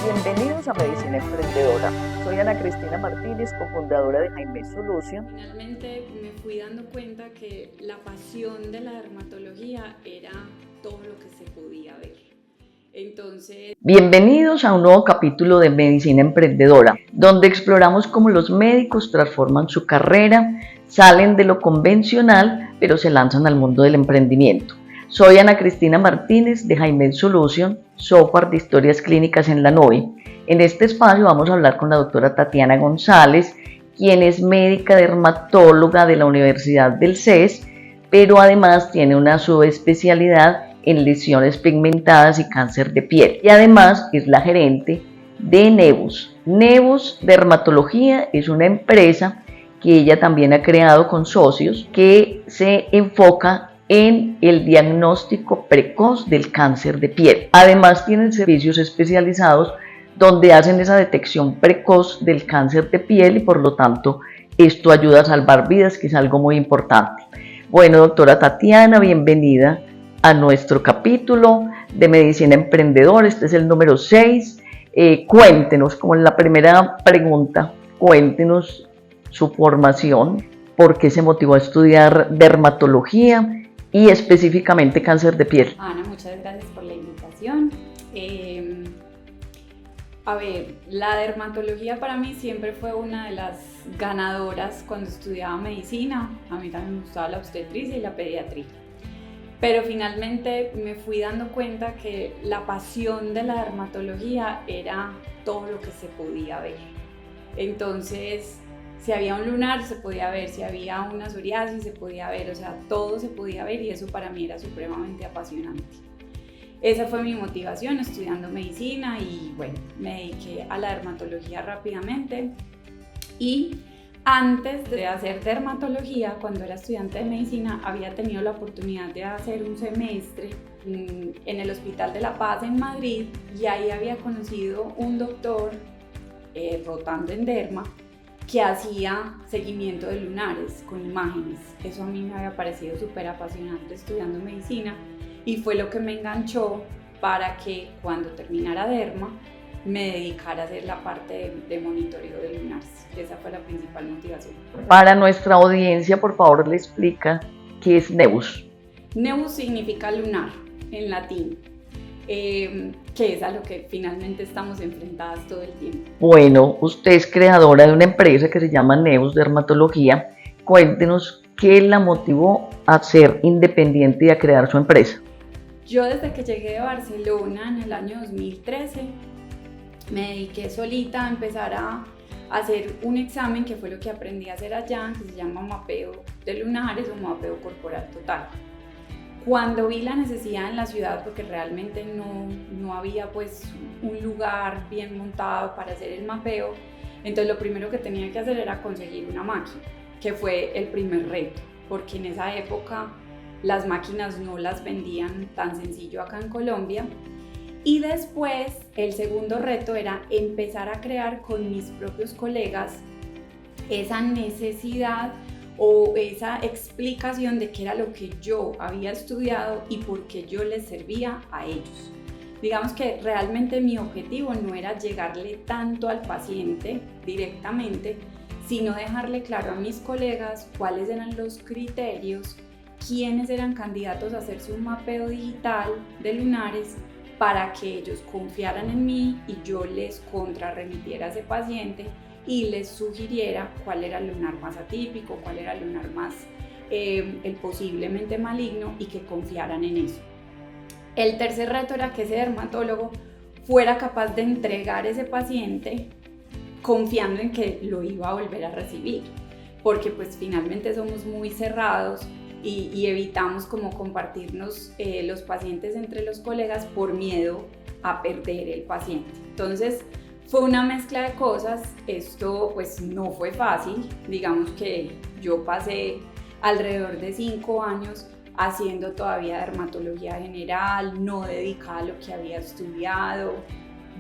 Bienvenidos a Medicina Emprendedora. Soy Ana Cristina Martínez, cofundadora de Jaime Solution. Finalmente me fui dando cuenta que la pasión de la dermatología era todo lo que se podía ver. Bienvenidos a un nuevo capítulo de Medicina Emprendedora, donde exploramos cómo los médicos transforman su carrera, salen de lo convencional, pero se lanzan al mundo del emprendimiento. Soy Ana Cristina Martínez de Jaime Solution, software de historias clínicas en la nube. En este espacio vamos a hablar con la doctora Tatiana González, quien es médica dermatóloga de la Universidad del CES, pero además tiene una subespecialidad en lesiones pigmentadas y cáncer de piel. Y además es la gerente de Nevus. Nevus Dermatología es una empresa que ella también ha creado con socios que se enfoca en el diagnóstico precoz del cáncer de piel. Además tienen servicios especializados donde hacen esa detección precoz del cáncer de piel y por lo tanto esto ayuda a salvar vidas, que es algo muy importante. Bueno, doctora Tatiana, bienvenida a nuestro capítulo de Medicina Emprendedora. Este es el número 6. Cuéntenos, como en la primera pregunta, cuéntenos su formación, por qué se motivó a estudiar dermatología y específicamente cáncer de piel. Ana, muchas gracias por la invitación. La dermatología para mí siempre fue una de las ganadoras cuando estudiaba medicina. A mí también me gustaba la obstetricia y la pediatría. Pero finalmente me fui dando cuenta que la pasión de la dermatología era todo lo que se podía ver. Entonces, si había un lunar se podía ver, si había una psoriasis se podía ver, o sea, todo se podía ver y eso para mí era supremamente apasionante. Esa fue mi motivación estudiando medicina y bueno, me dediqué a la dermatología rápidamente. Y antes de hacer dermatología, cuando era estudiante de medicina, había tenido la oportunidad de hacer un semestre en el Hospital de la Paz en Madrid y ahí había conocido un doctor rotando en derma que hacía seguimiento de lunares con imágenes. Eso a mí me había parecido súper apasionante estudiando medicina y fue lo que me enganchó para que cuando terminara derma me dedicara a hacer la parte de monitoreo de lunares. Esa fue la principal motivación. Para nuestra audiencia, por favor, le explica qué es Nevus. Nevus significa lunar en latín, que es a lo que finalmente estamos enfrentadas todo el tiempo. Bueno, usted es creadora de una empresa que se llama Nevus Dermatología. Cuéntenos qué la motivó a ser independiente y a crear su empresa. Yo desde que llegué de Barcelona en el año 2013 me dediqué solita a empezar a hacer un examen que fue lo que aprendí a hacer allá, que se llama mapeo de lunares o mapeo corporal total. Cuando vi la necesidad en la ciudad, porque realmente no había pues un lugar bien montado para hacer el mapeo, entonces lo primero que tenía que hacer era conseguir una máquina, que fue el primer reto, porque en esa época las máquinas no las vendían tan sencillo acá en Colombia. Y después el segundo reto era empezar a crear con mis propios colegas esa necesidad o esa explicación de qué era lo que yo había estudiado y por qué yo les servía a ellos. Digamos que realmente mi objetivo no era llegarle tanto al paciente directamente, sino dejarle claro a mis colegas cuáles eran los criterios, quiénes eran candidatos a hacerse un mapeo digital de lunares para que ellos confiaran en mí y yo les contrarremitiera a ese paciente y les sugiriera cuál era el lunar más atípico, cuál era el lunar más el posiblemente maligno y que confiaran en eso. El tercer reto era que ese dermatólogo fuera capaz de entregar ese paciente confiando en que lo iba a volver a recibir, porque pues finalmente somos muy cerrados y evitamos como compartirnos los pacientes entre los colegas por miedo a perder el paciente. Entonces fue una mezcla de cosas. Esto pues no fue fácil, digamos que yo pasé alrededor de 5 años haciendo todavía dermatología general, no dedicada a lo que había estudiado,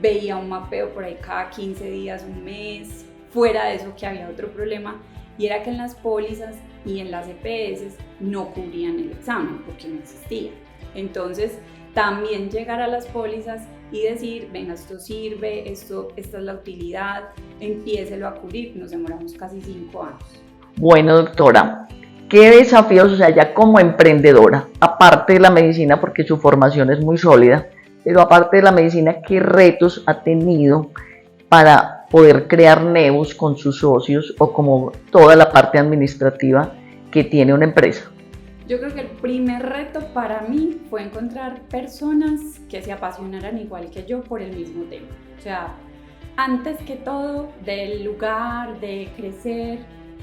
veía un mapeo por ahí cada 15 días, un mes. Fuera de eso que había otro problema y era que en las pólizas y en las EPS no cubrían el examen porque no existía. Entonces también llegar a las pólizas y decir, venga, esto sirve, esta es la utilidad, empiécelo a cubrir. Nos demoramos casi 5 años. Bueno, doctora, ¿qué desafíos, o sea, ya como emprendedora, aparte de la medicina, porque su formación es muy sólida, pero aparte de la medicina, qué retos ha tenido para poder crear Neus con sus socios o como toda la parte administrativa que tiene una empresa? Yo creo que el primer reto para mí fue encontrar personas que se apasionaran igual que yo por el mismo tema. O sea, antes que todo, del lugar, de crecer,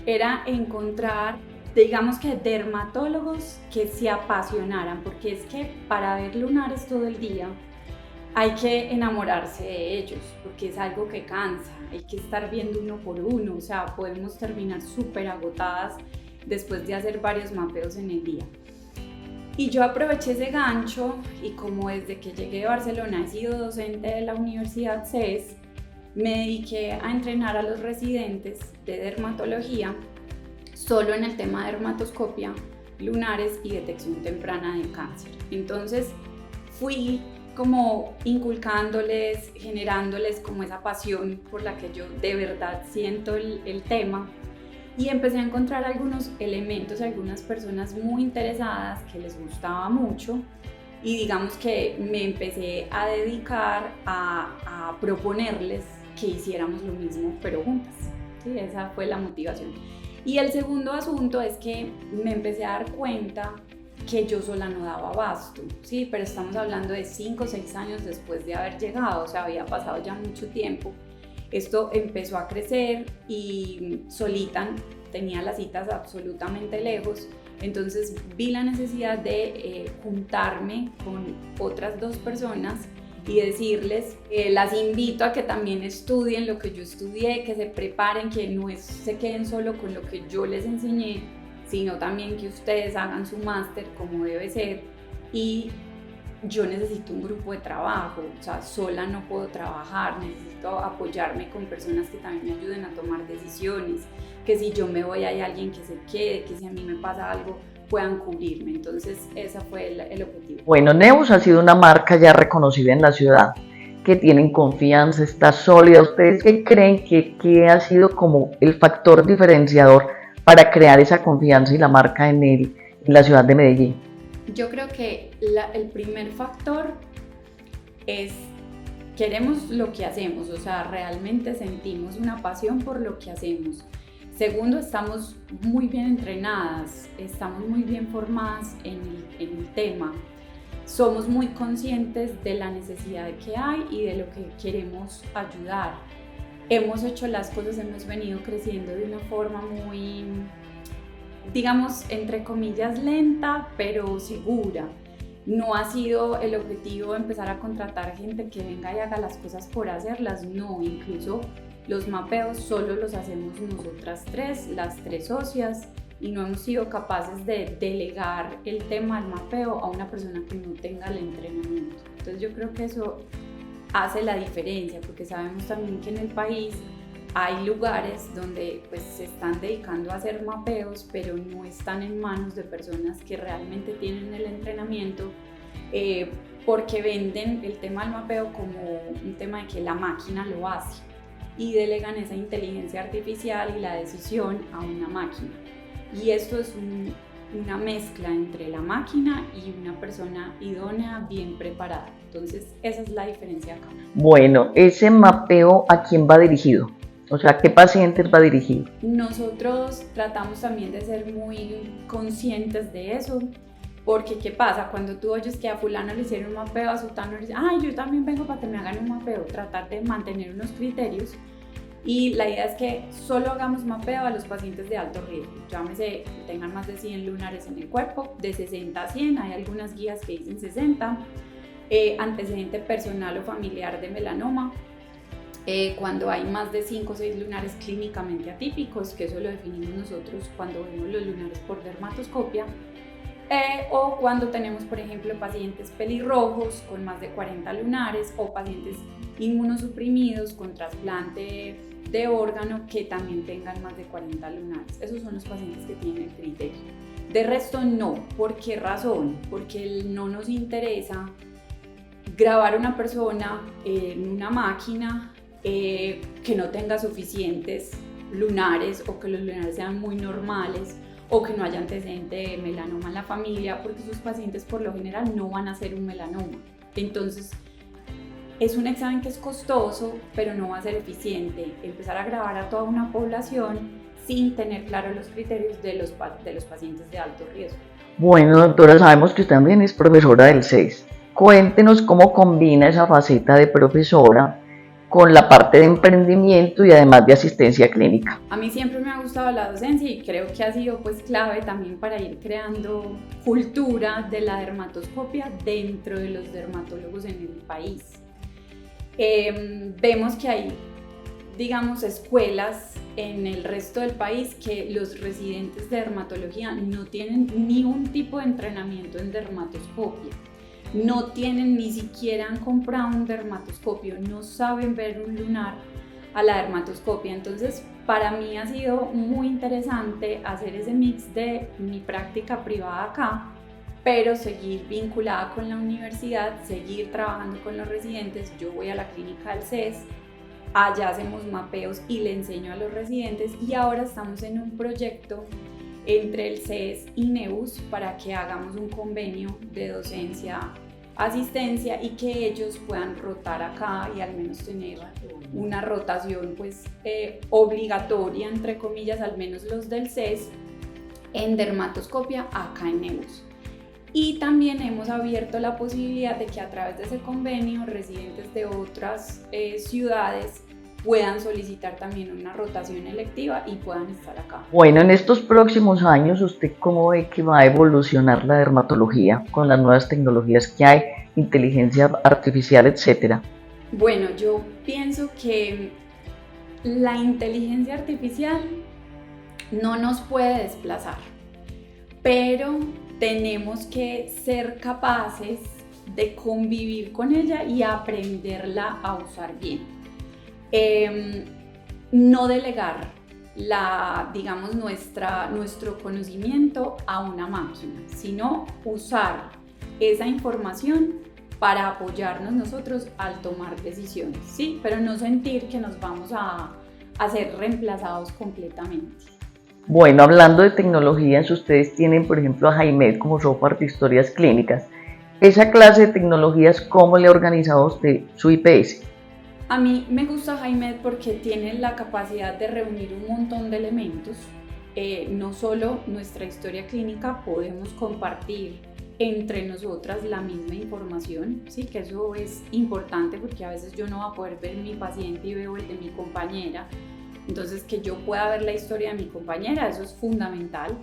era encontrar, digamos que dermatólogos que se apasionaran, porque es que para ver lunares todo el día hay que enamorarse de ellos, porque es algo que cansa, hay que estar viendo uno por uno, o sea, podemos terminar súper agotadas después de hacer varios mapeos en el día. Y yo aproveché ese gancho y como desde que llegué a Barcelona he sido docente de la Universidad CES, me dediqué a entrenar a los residentes de dermatología solo en el tema de dermatoscopia, lunares y detección temprana de cáncer. Entonces fui como inculcándoles, generándoles como esa pasión por la que yo de verdad siento el tema, y empecé a encontrar algunos elementos, algunas personas muy interesadas que les gustaba mucho, y digamos que me empecé a dedicar a proponerles que hiciéramos lo mismo pero juntas. Sí, esa fue la motivación. Y el segundo asunto es que me empecé a dar cuenta que yo sola no daba abasto, sí, pero estamos hablando de 5 o 6 años después de haber llegado, o sea, había pasado ya mucho tiempo. Esto empezó a crecer y solita tenía las citas absolutamente lejos, entonces vi la necesidad de juntarme con otras 2 personas y decirles, las invito a que también estudien lo que yo estudié, que se preparen, que no se queden solo con lo que yo les enseñé, sino también que ustedes hagan su máster como debe ser. Y yo necesito un grupo de trabajo, o sea, sola no puedo trabajar, necesito apoyarme con personas que también me ayuden a tomar decisiones, que si yo me voy hay alguien que se quede, que si a mí me pasa algo puedan cubrirme. Entonces ese fue el objetivo. Bueno, Neus ha sido una marca ya reconocida en la ciudad, que tienen confianza, está sólida. ¿Ustedes qué creen que ha sido como el factor diferenciador para crear esa confianza y la marca en la ciudad de Medellín? Yo creo que el primer factor es queremos lo que hacemos, o sea, realmente sentimos una pasión por lo que hacemos. Segundo, estamos muy bien entrenadas, estamos muy bien formadas en el tema. Somos muy conscientes de la necesidad que hay y de lo que queremos ayudar. Hemos hecho las cosas, hemos venido creciendo de una forma muy, digamos, entre comillas, lenta, pero segura. No ha sido el objetivo empezar a contratar gente que venga y haga las cosas por hacerlas, no, incluso los mapeos solo los hacemos nosotras 3, las 3 socias, y no hemos sido capaces de delegar el tema del mapeo a una persona que no tenga el entrenamiento. Entonces yo creo que eso hace la diferencia, porque sabemos también que en el país hay lugares donde pues se están dedicando a hacer mapeos, pero no están en manos de personas que realmente tienen el entrenamiento, porque venden el tema del mapeo como un tema de que la máquina lo hace y delegan esa inteligencia artificial y la decisión a una máquina. Y esto es una mezcla entre la máquina y una persona idónea, bien preparada. Entonces esa es la diferencia acá. Bueno, ese mapeo, ¿a quién va dirigido? O sea, ¿qué pacientes va dirigido? Nosotros tratamos también de ser muy conscientes de eso, porque ¿qué pasa? Cuando tú oyes que a fulano le hicieron un mapeo, a sutano le dicen, ay, yo también vengo para que me hagan un mapeo, tratar de mantener unos criterios. Y la idea es que solo hagamos mapeo a los pacientes de alto riesgo, llámese que tengan más de 100 lunares en el cuerpo, de 60 a 100, hay algunas guías que dicen 60, antecedente personal o familiar de melanoma, cuando hay más de 5 o 6 lunares clínicamente atípicos, que eso lo definimos nosotros cuando vemos los lunares por dermatoscopia, o cuando tenemos, por ejemplo, pacientes pelirrojos con más de 40 lunares o pacientes inmunosuprimidos con trasplante de órgano que también tengan más de 40 lunares. Esos son los pacientes que tienen el criterio. De resto no. ¿Por qué razón? Porque no nos interesa grabar a una persona en una máquina que no tenga suficientes lunares o que los lunares sean muy normales o que no haya antecedente de melanoma en la familia, porque sus pacientes por lo general no van a hacer un melanoma. Entonces, es un examen que es costoso, pero no va a ser eficiente. Empezar a grabar a toda una población sin tener claros los criterios de los pacientes de alto riesgo. Bueno, doctora, sabemos que usted también es profesora del CES. Cuéntenos cómo combina esa faceta de profesora con la parte de emprendimiento y además de asistencia clínica. A mí siempre me ha gustado la docencia y creo que ha sido pues clave también para ir creando cultura de la dermatoscopia dentro de los dermatólogos en el país. Vemos que hay, digamos, escuelas en el resto del país que los residentes de dermatología no tienen ni un tipo de entrenamiento en dermatoscopia. No tienen, ni siquiera han comprado un dermatoscopio, no saben ver un lunar a la dermatoscopia. Entonces, para mí ha sido muy interesante hacer ese mix de mi práctica privada acá, pero seguir vinculada con la universidad, seguir trabajando con los residentes. Yo voy a la clínica del CES, allá hacemos mapeos y le enseño a los residentes, y ahora estamos en un proyecto entre el CES y NEUS para que hagamos un convenio de docencia asistencia y que ellos puedan rotar acá y al menos tener una rotación pues obligatoria, entre comillas, al menos los del CES en dermatoscopia acá en NEUS. Y también hemos abierto la posibilidad de que a través de ese convenio residentes de otras ciudades puedan solicitar también una rotación electiva y puedan estar acá. Bueno, en estos próximos años, ¿usted cómo ve que va a evolucionar la dermatología con las nuevas tecnologías que hay, inteligencia artificial, etcétera? Bueno, yo pienso que la inteligencia artificial no nos puede desplazar, pero tenemos que ser capaces de convivir con ella y aprenderla a usar bien. No delegar digamos, nuestro conocimiento a una máquina, sino usar esa información para apoyarnos nosotros al tomar decisiones, ¿sí? Pero no sentir que nos vamos a ser reemplazados completamente. Bueno, hablando de tecnologías, ustedes tienen, por ejemplo, a Jaimed como software de historias clínicas. Esa clase de tecnologías, ¿cómo le ha organizado usted su IPS? A mí me gusta Jaimed porque tiene la capacidad de reunir un montón de elementos. No solo nuestra historia clínica, podemos compartir entre nosotras la misma información, ¿sí? Que eso es importante porque a veces yo no voy a poder ver mi paciente y veo el de mi compañera. Entonces, que yo pueda ver la historia de mi compañera, eso es fundamental.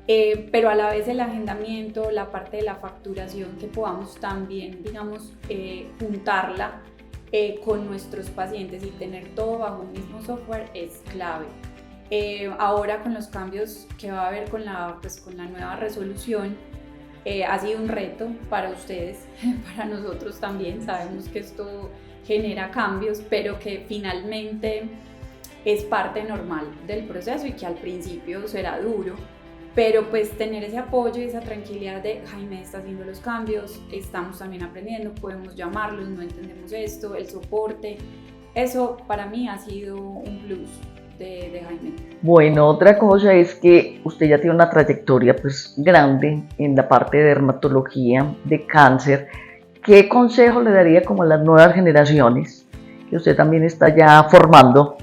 Pero a la vez el agendamiento, la parte de la facturación, que podamos también, digamos, juntarla con nuestros pacientes y tener todo bajo un mismo software es clave. Ahora con los cambios que va a haber con la nueva resolución, ha sido un reto para ustedes, para nosotros también. Sabemos que esto genera cambios, pero que finalmente es parte normal del proceso y que al principio será duro, pero pues tener ese apoyo y esa tranquilidad de Jaimed está haciendo los cambios, estamos también aprendiendo, podemos llamarlos, no entendemos esto, el soporte, eso para mí ha sido un plus de Jaimed. Bueno, otra cosa es que usted ya tiene una trayectoria pues grande en la parte de dermatología, de cáncer. ¿Qué consejo le daría como a las nuevas generaciones que usted también está ya formando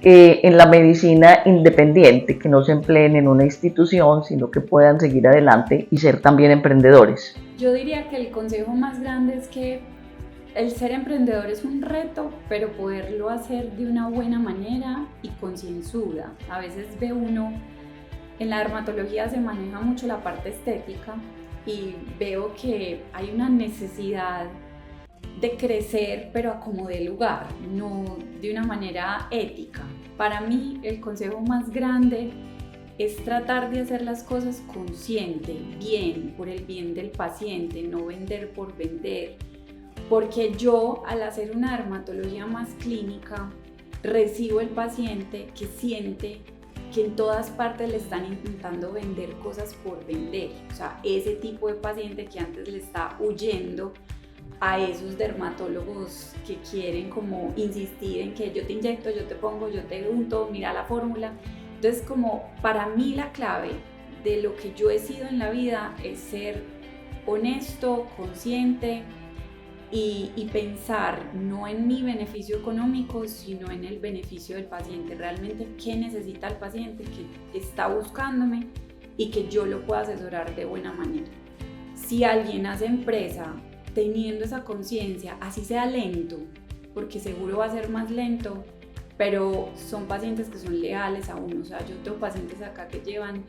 en la medicina independiente, que no se empleen en una institución, sino que puedan seguir adelante y ser también emprendedores? Yo diría que el consejo más grande es que el ser emprendedor es un reto, pero poderlo hacer de una buena manera y concienzuda. A veces ve uno, en la dermatología se maneja mucho la parte estética y veo que hay una necesidad de crecer, pero a como dé lugar, no de una manera ética. Para mí el consejo más grande es tratar de hacer las cosas consciente, bien, por el bien del paciente, no vender por vender. Porque yo, al hacer una dermatología más clínica, recibo el paciente que siente que en todas partes le están intentando vender cosas por vender. O sea, ese tipo de paciente que antes le está huyendo a esos dermatólogos que quieren como insistir en que yo te inyecto, yo te pongo, yo te unto, mira la fórmula. Entonces, como para mí la clave de lo que yo he sido en la vida es ser honesto, consciente y pensar no en mi beneficio económico, sino en el beneficio del paciente. Realmente qué necesita el paciente, que está buscándome y que yo lo pueda asesorar de buena manera. Si alguien hace empresa teniendo esa conciencia, así sea lento, porque seguro va a ser más lento, pero son pacientes que son leales a uno. O sea, yo tengo pacientes acá que llevan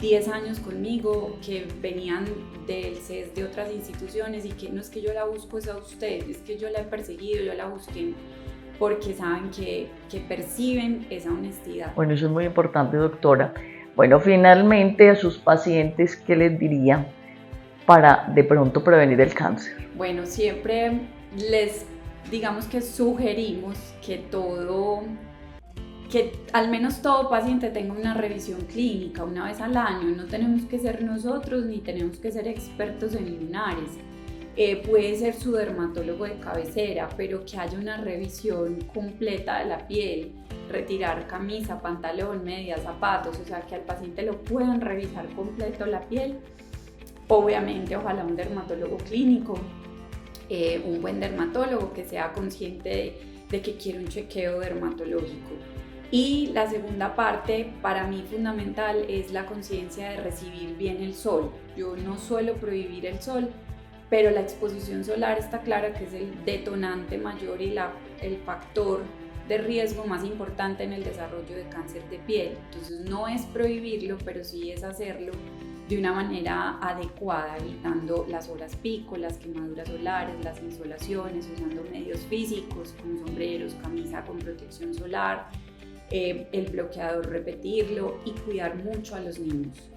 10 años conmigo, que venían del CES de otras instituciones y que no es que yo la busco es a usted, es que yo la he perseguido, yo la busqué, porque saben que perciben esa honestidad. Bueno, eso es muy importante, doctora. Bueno, finalmente a sus pacientes, ¿qué les diría para de pronto prevenir el cáncer? Bueno, siempre les digamos que sugerimos que al menos todo paciente tenga una revisión clínica una vez al año. No tenemos que ser nosotros ni tenemos que ser expertos en lunares. Puede ser su dermatólogo de cabecera, pero que haya una revisión completa de la piel, retirar camisa, pantalón, medias, zapatos, o sea, que al paciente lo puedan revisar completo la piel. Obviamente, ojalá un dermatólogo clínico, un buen dermatólogo que sea consciente de que quiere un chequeo dermatológico. Y la segunda parte, para mí fundamental, es la conciencia de recibir bien el sol. Yo no suelo prohibir el sol, pero la exposición solar está clara que es el detonante mayor y el factor de riesgo más importante en el desarrollo de cáncer de piel. Entonces no es prohibirlo, pero sí es hacerlo de una manera adecuada, evitando las horas pico, las quemaduras solares, las insolaciones, usando medios físicos como sombreros, camisa con protección solar, el bloqueador repetirlo y cuidar mucho a los niños.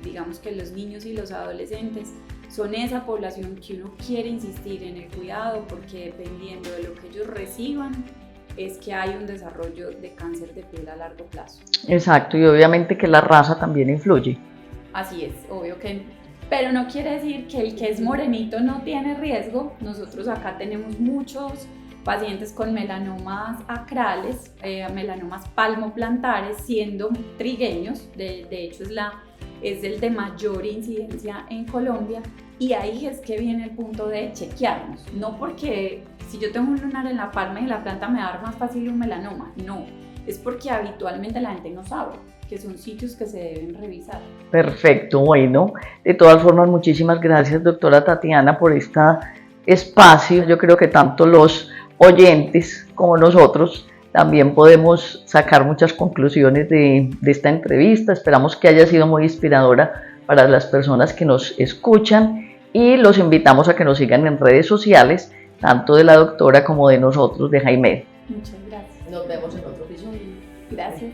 Digamos que los niños y los adolescentes son esa población que uno quiere insistir en el cuidado, porque dependiendo de lo que ellos reciban es que hay un desarrollo de cáncer de piel a largo plazo. Exacto, y obviamente que la raza también influye. Así es, obvio que, pero no quiere decir que el que es morenito no tiene riesgo. Nosotros acá tenemos muchos pacientes con melanomas acrales, melanomas palmoplantares, siendo trigueños, de hecho es el de mayor incidencia en Colombia, y ahí es que viene el punto de chequearnos, no porque si yo tengo un lunar en la palma y en la planta me va a dar más fácil un melanoma, no, es porque habitualmente la gente no sabe que son sitios que se deben revisar. Perfecto, bueno, de todas formas muchísimas gracias, doctora Tatiana, por este espacio. Yo creo que tanto los oyentes como nosotros también podemos sacar muchas conclusiones de esta entrevista. Esperamos que haya sido muy inspiradora para las personas que nos escuchan y los invitamos a que nos sigan en redes sociales, tanto de la doctora como de nosotros, de Jaime. Muchas gracias. Nos vemos en otro episodio. Gracias.